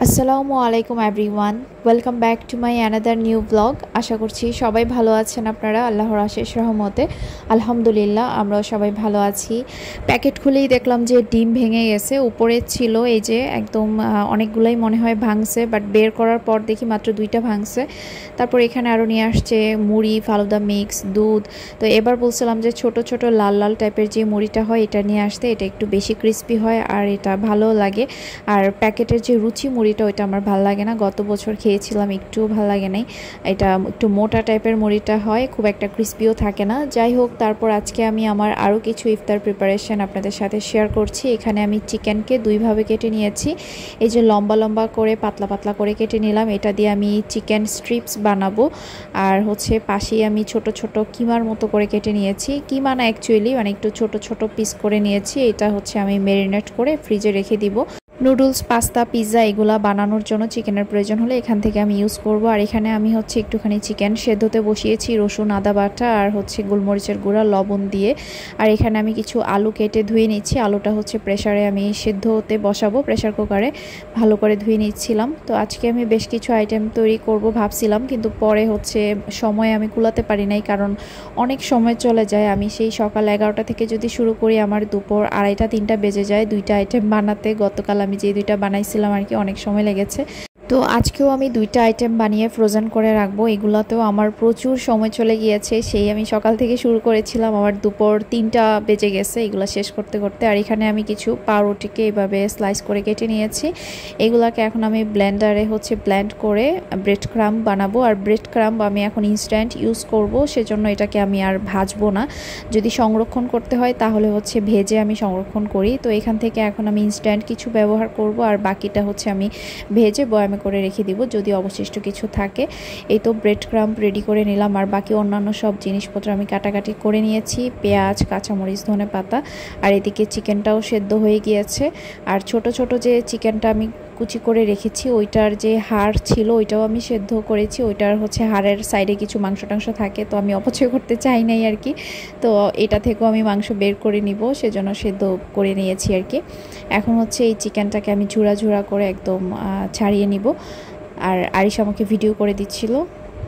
আসসালামু আলাইকুম everyone, welcome back to my another new blog. আশা করছি সবাই ভালো আছেন আপনারা, আল্লাহর অশেষ রহমতে। আলহামদুলিল্লাহ, আমরাও সবাই ভালো আছি। প্যাকেট খুলেই দেখলাম যে ডিম ভেঙে গেছে। উপরে ছিল এই যে একদম অনেকগুলাই মনে হয় ভাঙছে, বাট বের করার পর দেখি মাত্র 2টা ভাঙছে। তারপর এখানে আরও নিয়ে আসছে মুড়ি, ফালুদা মিক্স, দুধ। তো এবার বলছিলাম যে ছোট ছোট লাল লাল টাইপের যে মুড়িটা হয় এটা নিয়ে আসতে, এটা একটু বেশি ক্রিস্পি হয় আর এটা ভালো লাগে। আর প্যাকেটের যে রুচি মুড়িটা ওইটা আমার ভালো লাগে না, গত বছর খেয়েছিলাম, একটুও ভালো লাগে নাই। এটা একটু মোটা টাইপের মুড়িটা হয়, খুব একটা ক্রিস্পিও থাকে না। যাই হোক, তারপর আজকে আমি আমার আরও কিছু ইফতার প্রিপারেশন আপনাদের সাথে শেয়ার করছি। এখানে আমি চিকেনকে দুইভাবে কেটে নিয়েছি। এই যে লম্বা লম্বা করে পাতলা পাতলা করে কেটে নিলাম, এটা দিয়ে আমি চিকেন স্ট্রিপস বানাবো। আর হচ্ছে পাশেই আমি ছোট ছোট কিমার মতো করে কেটে নিয়েছি, কিমা না অ্যাকচুয়ালি, মানে একটু ছোট ছোট পিস করে নিয়েছি। এটা হচ্ছে আমি ম্যারিনেট করে ফ্রিজে রেখে দিব। নুডলস, পাস্তা, পিৎজা এগুলা বানানোর জন্য চিকেনের প্রয়োজন হলে এখান থেকে আমি ইউজ করব। আর এখানে আমি হচ্ছে একটুখানি চিকেন সেদ্ধতে বসিয়েছি, রসুন, আদা বাটা আর হচ্ছে গোলমরিচের গুঁড়া, লবণ দিয়ে। আর এখানে আমি কিছু আলু কেটে ধুয়ে নিচ্ছি। আলুটা হচ্ছে প্রেসারে আমি সেদ্ধ হতে বসাবো, প্রেসার কুকারে ভালো করে ধুয়ে নিচ্ছিলাম। তো আজকে আমি বেশ কিছু আইটেম তৈরি করব ভাবছিলাম, কিন্তু পরে হচ্ছে সময় আমি কুলাতে পারি নাই, কারণ অনেক সময় চলে যায়। আমি সেই সকাল 11টা থেকে যদি শুরু করি, আমার দুপুর 2:30-3টা বেজে যায় 2টা আইটেম বানাতে। গতকাল আমি যে 2টা বানাইছিলাম আর কি, অনেক সময় লেগেছে। তো আজকেও আমি 2টা আইটেম বানিয়ে ফ্রোজেন করে রাখবো। এগুলোতেও আমার প্রচুর সময় চলে গিয়েছে। সেই আমি সকাল থেকে শুরু করেছিলাম, আমার দুপুর 3টা বেজে গেছে এগুলো শেষ করতে করতে। আর এখানে আমি কিছু পাউরুটিকে এভাবে স্লাইস করে কেটে নিয়েছি। এগুলাকে এখন আমি ব্লেন্ডারে হচ্ছে ব্লেন্ড করে ব্রেড ক্রাম্ব বানাবো। আর ব্রেড ক্রাম্ব আমি এখন ইনস্ট্যান্ট ইউজ করব, সেজন্য এটাকে আমি আর ভাজবো না। যদি সংরক্ষণ করতে হয় তাহলে হচ্ছে ভেজে আমি সংরক্ষণ করি। তো এখান থেকে এখন আমি ইনস্ট্যান্ট কিছু ব্যবহার করব, আর বাকিটা হচ্ছে আমি ভেজে বয়ামে করে রেখে দিব যদি অবশিষ্ট কিছু থাকে। এই তো ব্রেড ক্রাম্ব রেডি করে নিলাম, আর বাকি অন্যান্য সব জিনিসপত্র আমি কাটাকাটি করে নিয়েছি, পেঁয়াজ, কাঁচামরিচ, ধনেপাতা। আর এদিকে চিকেনটাও সেদ্ধ হয়ে গিয়েছে। আর ছোট ছোট যে চিকেনটা আমি কুচি করে রেখেছি, ওইটার যে হাড় ছিল ওইটাও আমি সেদ্ধ করেছি। ওইটার হচ্ছে হাড়ের সাইডে কিছু মাংস টাংস থাকে, তো আমি অপচয় করতে চাই নাই আর কি। তো এটা থেকেও আমি মাংস বের করে নিব, সেজন্য সেদ্ধ করে নিয়েছি আর কি। এখন হচ্ছে এই চিকেনটাকে আমি ঝুরা ঝুরা করে একদম ছাড়িয়ে নিব। আর আরিশ আমাকে ভিডিও করে দিচ্ছিল।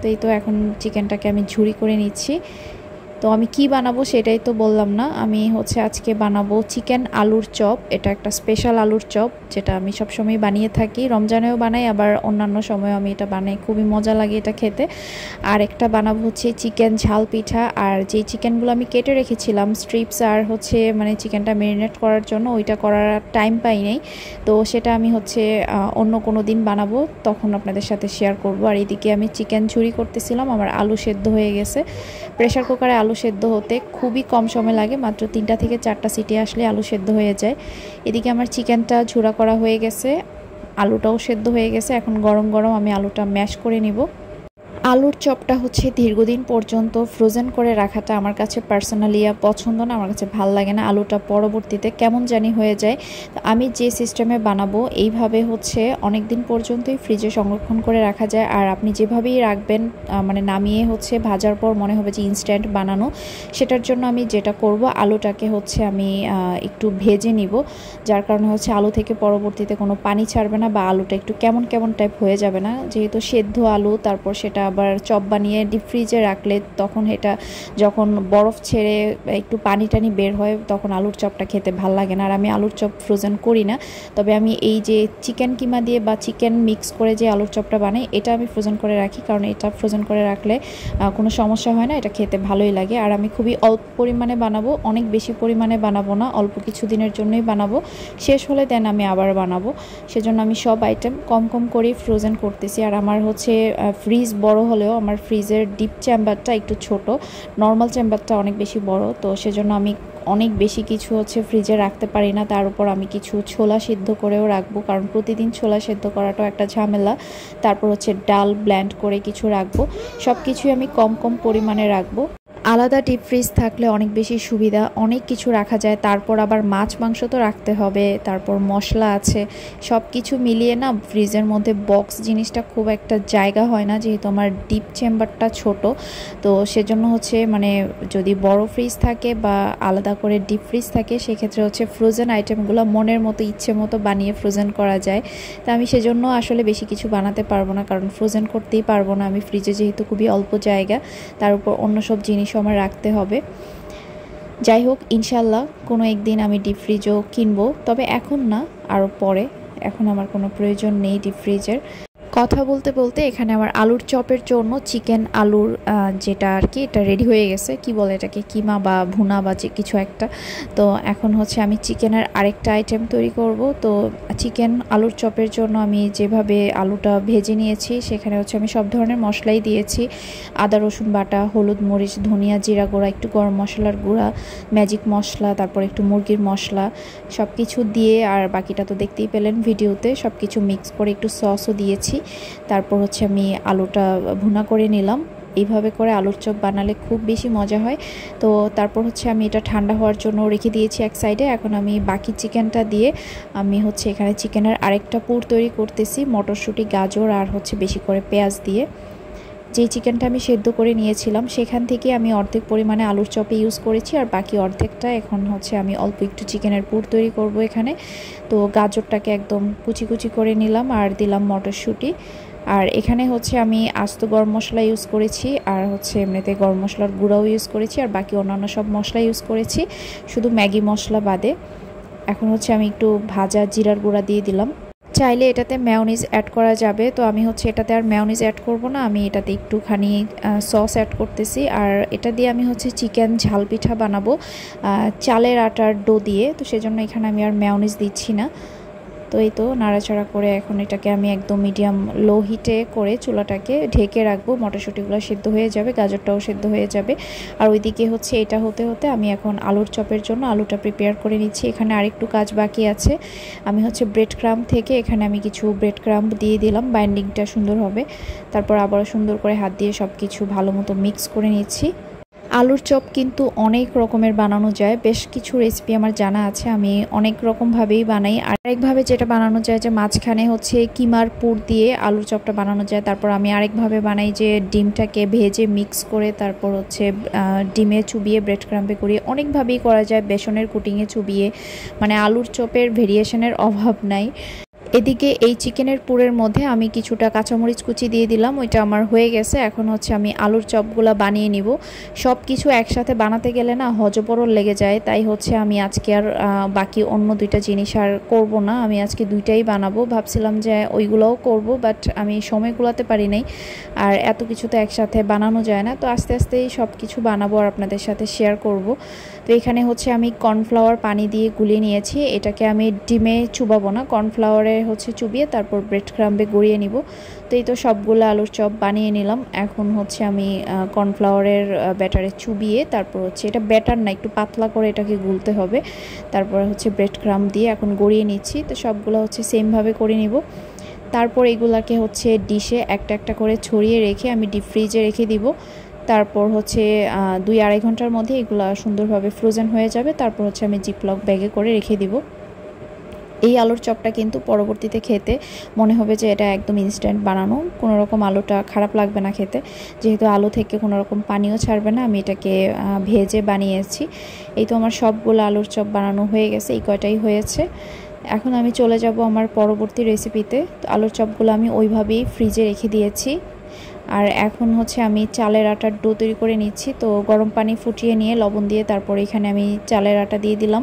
তো এই তো এখন চিকেনটাকে আমি ঝুরি করে নিচ্ছি। তো আমি কি বানাবো সেটাই তো বললাম না। আমি হচ্ছে আজকে বানাবো চিকেন আলুর চপ। এটা একটা স্পেশাল আলুর চপ, যেটা আমি সবসময় বানিয়ে থাকি, রমজানেও বানাই, আবার অন্যান্য সময়ও আমি এটা বানাই, খুবই মজা লাগে এটা খেতে। আর একটা বানাবো হচ্ছে চিকেন ঝাল পিঠা। আর যেই চিকেনগুলো আমি কেটে রেখেছিলাম স্ট্রিপস আর হচ্ছে মানে চিকেনটা ম্যারিনেট করার জন্য, ওইটা করার টাইম পাই নাই। তো সেটা আমি হচ্ছে অন্য কোনো দিন বানাবো, তখন আপনাদের সাথে শেয়ার করব। আর এদিকে আমি চিকেন ঝুরি করতেছিলাম, আমার আলু সেদ্ধ হয়ে গেছে। প্রেসার কুকারে আলু সেদ্ধ হতে খুবই কম সময় লাগে, মাত্র 3টা থেকে 4টা সিটি আসলে আলু সেদ্ধ হয়ে যায়। এদিকে আমার চিকেনটা ঝুরা করা হয়ে গেছে, আলুটাও সেদ্ধ হয়ে গেছে। এখন গরম গরম আমি আলুটা ম্যাশ করে নিব। আলুর চপটা হচ্ছে দীর্ঘদিন পর্যন্ত ফ্রোজেন করে রাখাটা আমার কাছে পার্সোনালি পছন্দ না, আমার কাছে ভাল লাগে না। আলুটা পরবর্তীতে কেমন জানি হয়ে যায়। তো আমি যে সিস্টেমে বানাবো এইভাবে হচ্ছে অনেক দিন পর্যন্তই ফ্রিজে সংরক্ষণ করে রাখা যায়। আর আপনি যেভাবেই রাখবেন, মানে নামিয়ে হচ্ছে ভাজার পর মনে হবে যে ইনস্ট্যান্ট বানানো। সেটার জন্য আমি যেটা করব, আলুটাকে হচ্ছে আমি একটু ভেজে নিব, যার কারণে হচ্ছে আলু থেকে পরবর্তীতে কোনো পানি ছাড়বে না, বা আলুটা একটু কেমন কেমন টাইপ হয়ে যাবে না। যেহেতু সেদ্ধ আলু, তারপর সেটা আবার চপ বানিয়ে ডিপ ফ্রিজে রাখলে তখন এটা যখন বরফ ছেড়ে একটু পানি টানি বের হয়, তখন আলুর চপটা খেতে ভাল লাগে না। আর আমি আলুর চপ ফ্রোজেন করি না, তবে আমি এই যে চিকেন কিমা দিয়ে বা চিকেন মিক্স করে যে আলুর চপটা বানাই, এটা আমি ফ্রোজেন করে রাখি, কারণ এটা ফ্রোজেন করে রাখলে কোনো সমস্যা হয় না, এটা খেতে ভালোই লাগে। আর আমি খুবই অল্প পরিমাণে বানাবো, অনেক বেশি পরিমাণে বানাবো না, অল্প কিছু দিনের জন্যই বানাবো, শেষ হলে দেন আমি আবার বানাবো। সেজন্য আমি সব আইটেম কম কম করেই ফ্রোজেন করতেছি। আর আমার হচ্ছে ফ্রিজ বড় হলেও আমার ফ্রিজের ডিপ চেম্বারটা একটু ছোট, নর্মাল চেম্বারটা অনেক বেশি বড়। তো সেজন্য আমি অনেক বেশি কিছু হচ্ছে ফ্রিজে রাখতে পারি না। তার উপর আমি কিছু ছোলা সিদ্ধ করেও রাখবো, কারণ প্রতিদিন ছোলা সিদ্ধ করাটাও একটা ঝামেলা। তারপর হচ্ছে ডাল ব্লেন্ড করে কিছু রাখবো, সব কিছুই আমি কম কম পরিমাণে রাখবো। আলাদা ডিপ ফ্রিজ থাকলে অনেক বেশি সুবিধা, অনেক কিছু রাখা যায়। তারপর আবার মাছ মাংস তো রাখতে হবে, তারপর মশলা আছে, সব কিছু মিলিয়ে না ফ্রিজের মধ্যে বক্স জিনিসটা খুব একটা জায়গা হয় না, যেহেতু আমার ডিপ চেম্বারটা ছোট। তো সেজন্য হচ্ছে মানে যদি বড় ফ্রিজ থাকে বা আলাদা করে ডিপ ফ্রিজ থাকে, সেক্ষেত্রে হচ্ছে ফ্রোজেন আইটেমগুলো মনের মতো ইচ্ছে মতো বানিয়ে ফ্রোজেন করা যায়। তা আমি সেজন্য আসলে বেশি কিছু বানাতে পারবো না, কারণ ফ্রোজেন করতেই পারবো না আমি ফ্রিজে, যেহেতু খুবই অল্প জায়গা, তার উপর অন্য সব জিনিসও আমার রাখতে হবে। যাই হোক, ইনশাল্লাহ কোনো একদিন আমি ডিপ ফ্রিজও কিনবো, তবে এখন না, আরও পরে। এখন আমার কোনো প্রয়োজন নেই ডিপ ফ্রিজের। কথা বলতে বলতে এখানে আমার আলুর চপের জন্য চিকেন আলুর যেটা আর কি, এটা রেডি হয়ে গেছে। কি বলে এটাকে, কিমা বা ভুনা বা যে কিছু একটা। তো এখন হচ্ছে আমি চিকেনের আরেকটা আইটেম তৈরি করব। তো চিকেন আলুর চপের জন্য আমি যেভাবে আলুটা ভেজে নিয়েছি, সেখানে হচ্ছে আমি সব ধরনের মশলাই দিয়েছি। আদা রসুন বাটা, হলুদ মরিচ ধনিয়া জিরা গুঁড়া, একটু গরম মশলার গুঁড়া, ম্যাজিক মশলা, তারপর একটু মুরগির মশলা, সব কিছু দিয়ে, আর বাকিটা তো দেখতেই পেলেন ভিডিওতে, সব কিছু মিক্স করে একটু সসও দিয়েছি। তারপর হচ্ছে আমি আলুটা ভুনা করে নিলাম। এইভাবে করে আলুর চপ বানালে খুব বেশি মজা হয়। তো তারপর হচ্ছে আমি এটা ঠান্ডা হওয়ার জন্য রেখে দিয়েছি এক সাইডে। এখন আমি বাকি চিকেনটা দিয়ে আমি হচ্ছে এখানে চিকেনের আরেকটা পুর তৈরি করতেছি, মটরশুঁটি গাজর আর হচ্ছে বেশি করে পেঁয়াজ দিয়ে। যেই চিকেনটা আমি সেদ্ধ করে নিয়েছিলাম, সেখান থেকে আমি অর্ধেক পরিমাণে আলুর চপে ইউজ করেছি, আর বাকি অর্ধেকটা এখন হচ্ছে আমি অল্প একটু চিকেনের পুর তৈরি করব এখানে। তো গাজরটাকে একদম কুচি কুচি করে নিলাম, আর দিলাম মটরশুঁটি। আর এখানে হচ্ছে আমি আস্ত গরম মশলা ইউজ করেছি, আর হচ্ছে এমনিতে গরম মশলার গুঁড়াও ইউজ করেছি, আর বাকি অন্যান্য সব মশলা ইউজ করেছি, শুধু ম্যাগি মশলা বাদে। এখন হচ্ছে আমি একটু ভাজা জিরার গুঁড়া দিয়ে দিলাম। চাইলে এটাতে মেয়োনিজ অ্যাড করা যাবে, তো আমি হচ্ছে এটাতে আর মেয়োনিজ অ্যাড করব না, আমি এটাতে একটুখানি সস অ্যাড করতেছি। আর এটা দিয়ে আমি হচ্ছে চিকেন ঝাল পিঠা বানাবো চালের আটার ডো দিয়ে, তো সেজন্য এখানে আমি আর মেয়োনিজ দিচ্ছি না। তো এই তো নাড়াচাড়া করে এখন এটাকে আমি একদম মিডিয়াম লো হিটে করে চুলাটাকে ঢেকে রাখবো। মটরশুঁটিগুলো সেদ্ধ হয়ে যাবে, গাজরটাও সেদ্ধ হয়ে যাবে। আর ওইদিকে হচ্ছে এটা হতে হতে আমি এখন আলুর চপের জন্য আলুটা প্রিপেয়ার করে নিচ্ছি। এখানে আরেকটু কাজ বাকি আছে। আমি হচ্ছে ব্রেড ক্রাম্ব থেকে এখানে আমি কিছু ব্রেড ক্রাম্ব দিয়ে দিলাম, বাইন্ডিংটা সুন্দর হবে। তারপর আবারও সুন্দর করে হাত দিয়ে সব কিছু ভালো মতো মিক্স করে নিচ্ছি। আলুর চপ কিন্তু অনেক রকমের বানানো যায়, বেশ কিছু রেসিপি আমার জানা আছে, আমি অনেক রকমভাবেই বানাই। আরেকভাবে যেটা বানানো যায় যে মাঝখানে হচ্ছে কিমার পুর দিয়ে আলুর চপটা বানানো যায়। তারপর আমি আরেকভাবে বানাই যে ডিমটাকে ভেজে মিক্স করে তারপর হচ্ছে ডিমে চুবিয়ে ব্রেড ক্রাম্বে করিয়ে, অনেকভাবেই করা যায়, বেসনের কুটিংয়ে চুবিয়ে, মানে আলুর চপের ভেরিয়েশনের অভাব নাই। এদিকে এই চিকেনের পুরের মধ্যে আমি কিছুটা কাঁচামরিচ কুচি দিয়ে দিলাম, ওইটা আমার হয়ে গেছে। এখন হচ্ছে আমি আলুর চপগুলো বানিয়ে নিব। সব কিছু একসাথে বানাতে গেলে না হজবরল লেগে যায়, তাই হচ্ছে আমি আজকে আর বাকি অন্য দুইটা জিনিস আর করব না, আমি আজকে দুইটাই বানাবো। ভাবছিলাম যে ওইগুলোও করব, বাট আমি সময় কুলাতে পারি নাই, আর এত কিছু তো একসাথে বানানো যায় না। তো আস্তে আস্তেই সব কিছু বানাবো আর আপনাদের সাথে শেয়ার করব। তো এখানে হচ্ছে আমি কর্নফ্লাওয়ার পানি দিয়ে গুলিয়ে নিয়েছি, এটাকে আমি ডিমে চুবাবো না, কর্নফ্লাওয়ারে হচ্ছে চুবিয়ে তারপর ব্রেড ক্রাম্বে গড়িয়ে নিব। তো এই তো সবগুলো আলুর চপ বানিয়ে নিলাম। এখন হচ্ছে আমি কর্নফ্লাওয়ারের ব্যাটারে চুবিয়ে তারপর হচ্ছে, এটা ব্যাটার না, একটু পাতলা করে এটাকে গুলতে হবে। তারপর হচ্ছে ব্রেড ক্রাম্ব দিয়ে এখন গড়িয়ে নিচ্ছি। তো সবগুলো হচ্ছে সেমভাবে করে নিব। তারপর এগুলাকে হচ্ছে ডিশে একটা একটা করে ছড়িয়ে রেখে আমি ডিপ ফ্রিজে রেখে দিব। তারপর হচ্ছে 2-2.5 ঘন্টার মধ্যে এগুলো সুন্দরভাবে ফ্রোজেন হয়ে যাবে। তারপর হচ্ছে আমি জিপলক ব্যাগে করে রেখে দিব। এই আলুর চপটা কিন্তু পরবর্তীতে খেতে মনে হবে যে এটা একদম ইনস্ট্যান্ট বানানো, কোনো রকম আলুটা খারাপ লাগবে না খেতে, যেহেতু আলু থেকে কোনো রকম পানিও ছাড়বে না, আমি এটাকে ভেজে বানিয়েছি। এই তো আমার সবগুলো আলুর চপ বানানো হয়ে গেছে, এই কয়টাই হয়েছে। এখন আমি চলে যাব আমার পরবর্তী রেসিপিতে। তো আলুর চপগুলো আমি ওইভাবেই ফ্রিজে রেখে দিয়েছি। আর এখন হচ্ছে আমি চালের আটার ডো তৈরি করে নিচ্ছি। তো গরম পানি ফুটিয়ে নিয়ে লবণ দিয়ে তারপর এখানে আমি চালের আটা দিয়ে দিলাম,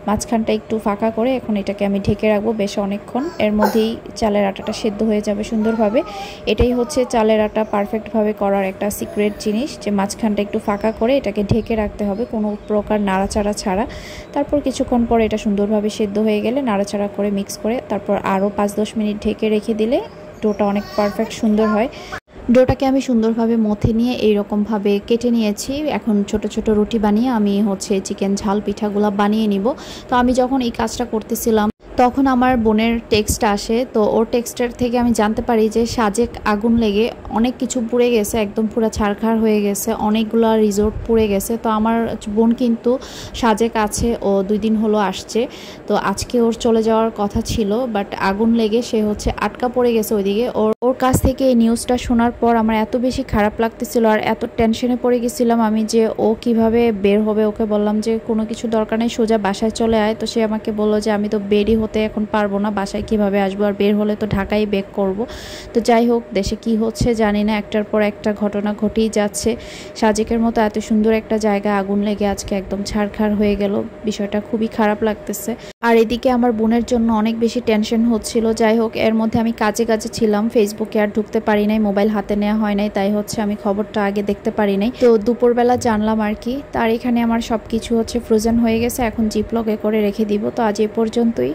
মাঝখানটা একটু ফাঁকা করে। এখন এটাকে আমি ঢেকে রাখবো বেশ অনেকক্ষণ, এর মধ্যেই চালের আটাটা সেদ্ধ হয়ে যাবে সুন্দরভাবে। এটাই হচ্ছে চালের আটা পারফেক্টভাবে করার একটা সিক্রেট জিনিস, যে মাঝখানটা একটু ফাঁকা করে এটাকে ঢেকে রাখতে হবে কোনো প্রকার নাড়াচাড়া ছাড়া। তারপর কিছুক্ষণ পরে এটা সুন্দরভাবে সেদ্ধ হয়ে গেলে নাড়াচাড়া করে মিক্স করে তারপর আরও 5-10 মিনিট ঢেকে রেখে দিলে ডোটা অনেক পারফেক্ট সুন্দর হয়। ডোটাকে আমি সুন্দরভাবে মথে নিয়ে এইরকমভাবে কেটে নিয়েছি। এখন ছোট ছোট রুটি বানিয়ে আমি হচ্ছে চিকেন ঝাল পিঠাগুলো বানিয়ে নিব। তো আমি যখন এই কাজটা করতেছিলাম তখন আমার বোনের টেক্সট আসে, তো ওর টেক্সটের থেকে আমি জানতে পারি যে সাজেক আগুন লেগে অনেক কিছু পুড়ে গেছে, একদম পুরো ছারখার হয়ে গেছে, অনেকগুলো রিসোর্ট পুড়ে গেছে। তো আমার বোন কিন্তু সাজেক আছে, ও 2 দিন হলো আসছে, তো আজকে ওর চলে যাওয়ার কথা ছিল, বাট আগুন লেগে সে হচ্ছে আটকা পড়ে গেছে ওইদিকে। ওর কাছ থেকে এই নিউজটা শোনার পর আমার এত বেশি খারাপ লাগতেছিল আর এত টেনশনে পড়ে গেছিলাম আমি যে ও কিভাবে বের হবে। ওকে বললাম যে কোনো কিছু দরকার নেই, সোজা বাসায় চলে আয়। তো সে আমাকে বললো যে আমি তো বেরই হতে এখন পারবো না, বাসায় কিভাবে আসবো, আর বের হলে তো ঢাকায় বেক করব। তো যাই হোক, দেশে কি হচ্ছে জানি না, একটার পর একটা ঘটনা ঘটেই যাচ্ছে। সাজেকের মতো এত সুন্দর একটা জায়গায় আগুন লেগে আজকে একদম ছারখার হয়ে গেল, বিষয়টা খুবই খারাপ লাগতেছে। আর এদিকে আমার বোনের জন্য অনেক বেশি টেনশন হচ্ছিল। যাই হোক, এর মধ্যে আমি কাজে কাজে ছিলাম, ফেসবুকে আর ঢুকতে পারি নাই, মোবাইল হাতে নেওয়া হয় নাই, তাই হচ্ছে আমি খবরটা আগে দেখতে পারি নাই। তো দুপুরবেলা জানলাম আর কি। তার এখানে আমার সব কিছু হচ্ছে ফ্রোজেন হয়ে গেছে, এখন জিপলকে করে রেখে দিব। তো আজ এ পর্যন্তই।